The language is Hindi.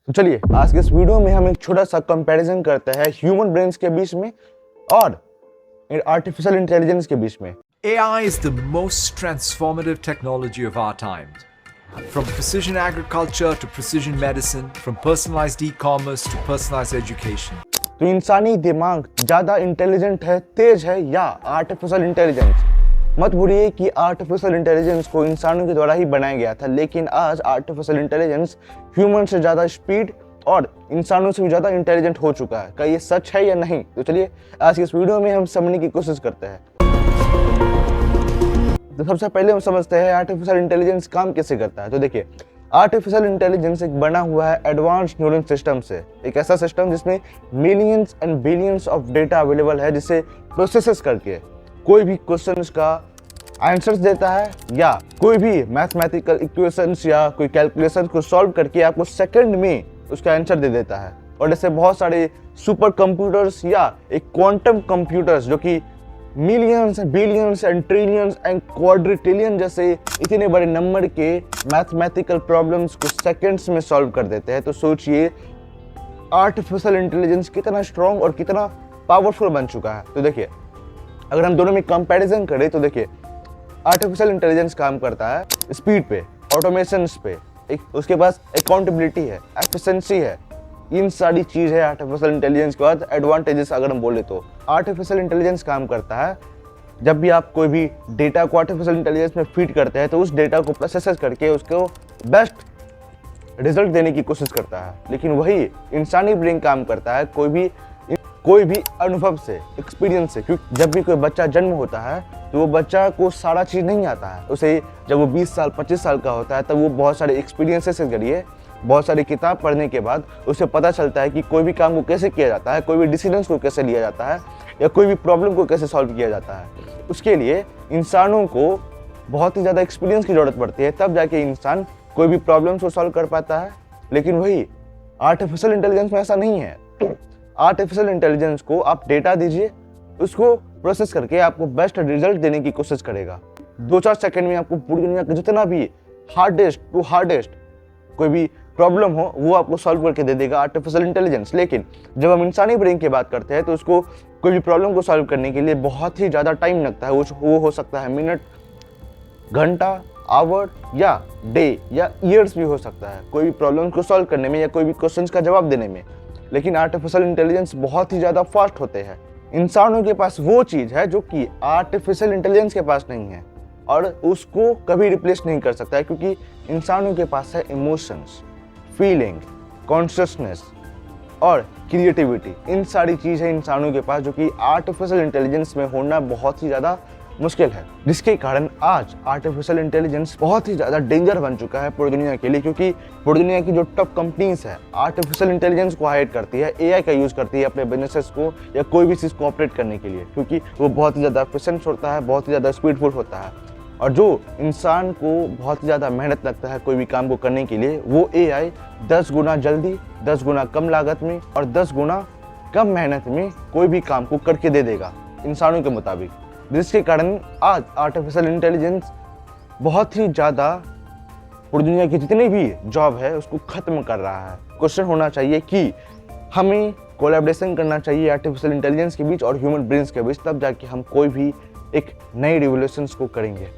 तो चलिए आज के इस वीडियो में हम एक छोटा सा कंपैरिजन करते हैं ह्यूमन ब्रेन्स के बीच में और आर्टिफिशियल इंटेलिजेंस के बीच में। AI is the most transformative technology of our times. From precision agriculture to precision medicine, from personalized e-commerce to personalized education. तो इंसानी दिमाग ज्यादा इंटेलिजेंट है, तेज है या आर्टिफिशियल इंटेलिजेंस? मत भूलिए कि आर्टिफिशियल इंटेलिजेंस को इंसानों के द्वारा ही बनाया गया था, लेकिन आज आर्टिफिशियल इंटेलिजेंस ह्यूमन से ज्यादा स्पीड और इंसानों से भी ज्यादा इंटेलिजेंट हो चुका है। क्या ये सच है या नहीं? तो चलिए आज की इस वीडियो में हम समझने की कोशिश करते हैं। तो सबसे पहले हम समझते हैं आर्टिफिशियल इंटेलिजेंस काम कैसे करता है। तो देखिए, आर्टिफिशियल इंटेलिजेंस एक बना हुआ है एडवांस न्यूरल सिस्टम से, एक ऐसा सिस्टम जिसमें millions and billions of data available है, जिसे प्रोसेस करके कोई भी क्वेश्चंस का आंसर्स देता है या कोई भी मैथमेटिकल इक्वेशंस या कोई कैलकुलेशन को सॉल्व करके आपको सेकंड में उसका आंसर दे देता है। और ऐसे बहुत सारे सुपर कंप्यूटर्स या एक क्वांटम कंप्यूटर्स जो कि millions billions and trillions and quadrillion जैसे इतने बड़े नंबर के मैथमेटिकल प्रॉब्लम्स को सेकंड्स में सॉल्व कर देते हैं। तो सोचिए आर्टिफिशियल इंटेलिजेंस कितना स्ट्रॉन्ग और कितना पावरफुल बन चुका है। तो देखिए, अगर हम दोनों में कंपैरिजन करें तो देखिए, आर्टिफिशियल इंटेलिजेंस काम करता है स्पीड पे, ऑटोमेशन पे, उसके पास अकाउंटेबिलिटी है, एफिशिएंसी है, इन सारी चीज है आर्टिफिशियल इंटेलिजेंस के बाद एडवांटेजेस। अगर हम बोले तो आर्टिफिशियल इंटेलिजेंस काम करता है जब भी आप कोई भी डेटा को आर्टिफिशियल इंटेलिजेंस में फीड करते हैं तो उस डेटा को प्रोसेस करके उसको बेस्ट रिजल्ट देने की कोशिश करता है। लेकिन वही इंसानी ब्रेन काम करता है कोई भी अनुभव से, एक्सपीरियंस से। क्योंकि जब भी कोई बच्चा जन्म होता है तो वो बच्चा को सारा चीज़ नहीं आता है। उसे जब वो 20 साल 25 साल का होता है तब वो बहुत सारे एक्सपीरियंसेस के जरिए, बहुत सारी किताब पढ़ने के बाद उसे पता चलता है कि कोई भी काम को कैसे किया जाता है, कोई भी डिसीजंस को कैसे लिया जाता है या कोई भी प्रॉब्लम को कैसे सॉल्व किया जाता है। उसके लिए इंसानों को बहुत ही ज़्यादा एक्सपीरियंस की ज़रूरत पड़ती है, तब जाके इंसान कोई भी प्रॉब्लम्स को सॉल्व कर पाता है। लेकिन वही आर्टिफिशियल इंटेलिजेंस में ऐसा नहीं है। आर्टिफिशियल इंटेलिजेंस को आप डेटा दीजिए, उसको प्रोसेस करके आपको बेस्ट रिजल्ट देने की कोशिश करेगा। 2-4 सेकंड में आपको पूरी दुनिया का जितना भी हार्डेस्ट कोई भी प्रॉब्लम हो वो आपको सॉल्व करके दे देगा आर्टिफिशियल इंटेलिजेंस। लेकिन जब हम इंसानी ब्रेन की बात करते हैं तो उसको कोई भी प्रॉब्लम को सॉल्व करने के लिए बहुत ही ज़्यादा टाइम लगता है। वो हो सकता है मिनट, घंटा, आवर या डे या ईयर्स भी हो सकता है कोई भी प्रॉब्लम को सॉल्व करने में या कोई भी क्वेश्चन का जवाब देने में। लेकिन आर्टिफिशियल इंटेलिजेंस बहुत ही ज़्यादा फास्ट होते हैं। इंसानों के पास वो चीज़ है जो कि आर्टिफिशियल इंटेलिजेंस के पास नहीं है और उसको कभी रिप्लेस नहीं कर सकता है, क्योंकि इंसानों के पास है इमोशंस, फीलिंग, कॉन्शियसनेस और क्रिएटिविटी। इन सारी चीज़ें इंसानों के पास जो कि आर्टिफिशियल इंटेलिजेंस में होना बहुत ही ज़्यादा मुश्किल है, जिसके कारण आज आर्टिफिशियल इंटेलिजेंस बहुत ही ज़्यादा डेंजर बन चुका है पूरी दुनिया के लिए। क्योंकि पूरी दुनिया की जो टॉप कंपनीज है आर्टिफिशियल इंटेलिजेंस को हायर करती है, एआई का यूज़ करती है अपने बिजनेसेस को या कोई भी चीज़ को ऑपरेट करने के लिए, क्योंकि वो बहुत ही ज़्यादा एफिशिएंट होता है, बहुत ही ज़्यादा स्पीडफुल होता है। और जो इंसान को बहुत ही ज़्यादा मेहनत लगता है कोई भी काम को करने के लिए, वो एआई 10 गुना जल्दी, 10 गुना कम लागत में और 10 गुना कम मेहनत में कोई भी काम को करके दे देगा इंसानों के मुताबिक। जिसके कारण आज आर्टिफिशियल इंटेलिजेंस बहुत ही ज़्यादा पूरी दुनिया की जितनी भी जॉब है उसको ख़त्म कर रहा है। क्वेश्चन होना चाहिए कि हमें कोलैबोरेशन करना चाहिए आर्टिफिशियल इंटेलिजेंस के बीच और ह्यूमन ब्रेन्स के बीच, तब जाके हम कोई भी एक नई रिवोल्यूशंस को करेंगे।